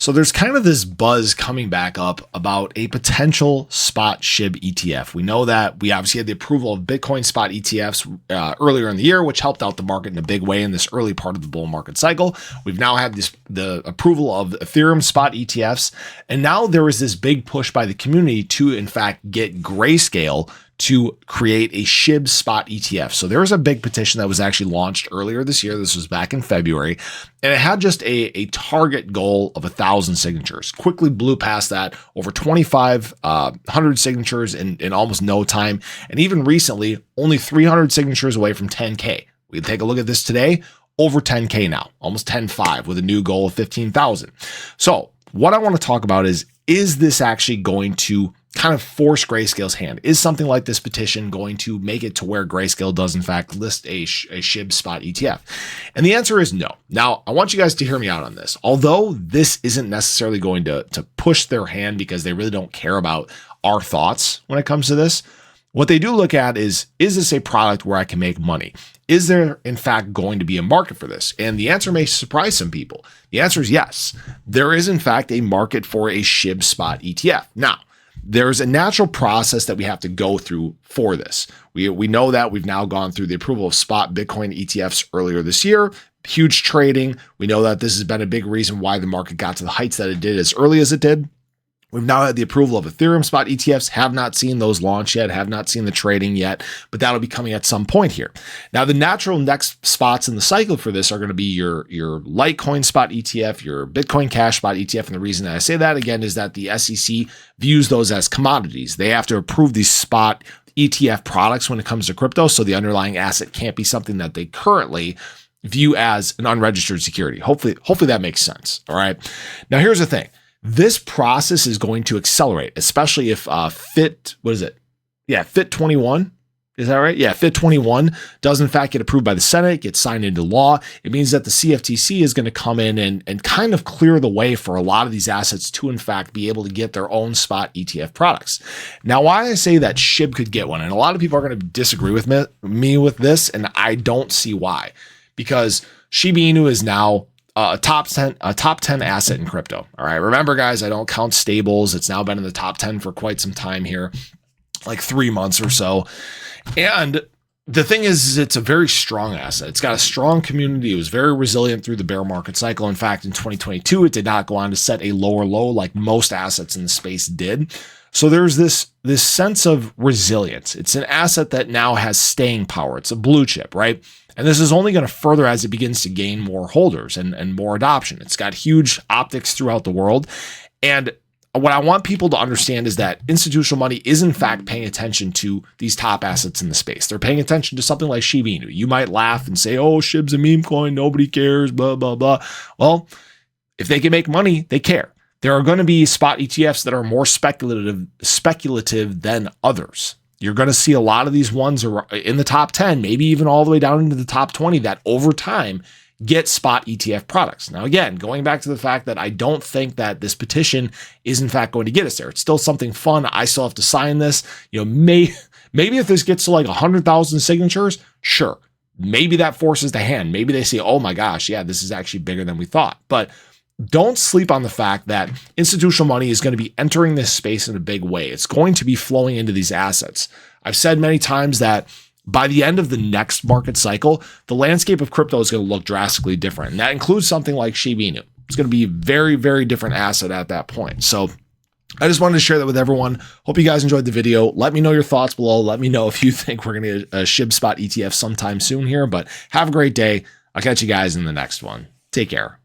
So there's kind of this buzz coming back up about a potential spot SHIB ETF. We know that we obviously had the approval of Bitcoin spot ETFs earlier in the year, which helped out the market in a big way in this early part of the bull market cycle. We've now had the approval of Ethereum spot ETFs, and now there is this big push by the community to, in fact, get Grayscale to create a SHIB spot ETF. So there was a big petition that was actually launched earlier this year. This was back in February, and it had just a target goal of 1,000 signatures. Quickly blew past that, over 2,500 signatures in almost no time. And even recently, only 300 signatures away from 10K. We can take a look at this today, over 10K now, almost 10.5 with a new goal of 15,000. So what I want to talk about is this actually going to kind of force Grayscale's hand? Is something like this petition going to make it to where Grayscale does in fact list a SHIB spot ETF? And the answer is no. Now, I want you guys to hear me out on this. Although this isn't necessarily going to push their hand because they really don't care about our thoughts when it comes to this, what they do look at is this a product where I can make money? Is there, in fact, going to be a market for this? And the answer may surprise some people. The answer is yes. There is, in fact, a market for a SHIB spot ETF. Now, there's a natural process that we have to go through for this. We know that we've now gone through the approval of spot Bitcoin ETFs earlier this year. Huge trading. We know that this has been a big reason why the market got to the heights that it did as early as it did. We've now had the approval of Ethereum spot ETFs, have not seen those launch yet, have not seen the trading yet, but that'll be coming at some point here. Now, the natural next spots in the cycle for this are going to be your Litecoin spot ETF, your Bitcoin Cash spot ETF. And the reason that I say that again is that the SEC views those as commodities. They have to approve these spot ETF products when it comes to crypto. So the underlying asset can't be something that they currently view as an unregistered security. Hopefully that makes sense. All right. Now, here's the thing. This process is going to accelerate, especially if Fit 21, is that right? Yeah, Fit 21 does in fact get approved by the Senate, gets signed into law. It means that the CFTC is going to come in and kind of clear the way for a lot of these assets to in fact be able to get their own spot ETF products. Now, why I say that SHIB could get one, and a lot of people are going to disagree with me with this, and I don't see why, because Shiba Inu is now a top 10 asset in crypto. All right. Remember, guys, I don't count stables. It's now been in the top 10 for quite some time here, like 3 months or so. And the thing is it's a very strong asset. It's got a strong community. It was very resilient through the bear market cycle. In fact, in 2022, it did not go on to set a lower low like most assets in the space did. So there's this sense of resilience. It's an asset that now has staying power. It's a blue chip, right? And this is only going to further as it begins to gain more holders and more adoption. It's got huge optics throughout the world. And what I want people to understand is that institutional money is in fact paying attention to these top assets in the space. They're paying attention to something like Shiba Inu. You might laugh and say, oh, SHIB's a meme coin. Nobody cares, blah, blah, blah. Well, if they can make money, they care. There are going to be spot ETFs that are more speculative than others. You're going to see a lot of these ones are in the top 10, maybe even all the way down into the top 20 that over time get spot ETF products. Now, again, going back to the fact that I don't think that this petition is in fact going to get us there. It's still something fun. I still have to sign this. Maybe if this gets to like 100,000 signatures, sure. Maybe that forces the hand. Maybe they say, oh my gosh, yeah, this is actually bigger than we thought. But don't sleep on the fact that institutional money is going to be entering this space in a big way. It's going to be flowing into these assets. I've said many times that by the end of the next market cycle, the landscape of crypto is going to look drastically different. And that includes something like Shiba Inu. It's going to be a very, very different asset at that point. So I just wanted to share that with everyone. Hope you guys enjoyed the video. Let me know your thoughts below. Let me know if you think we're going to get a SHIB spot ETF sometime soon here. But have a great day. I'll catch you guys in the next one. Take care.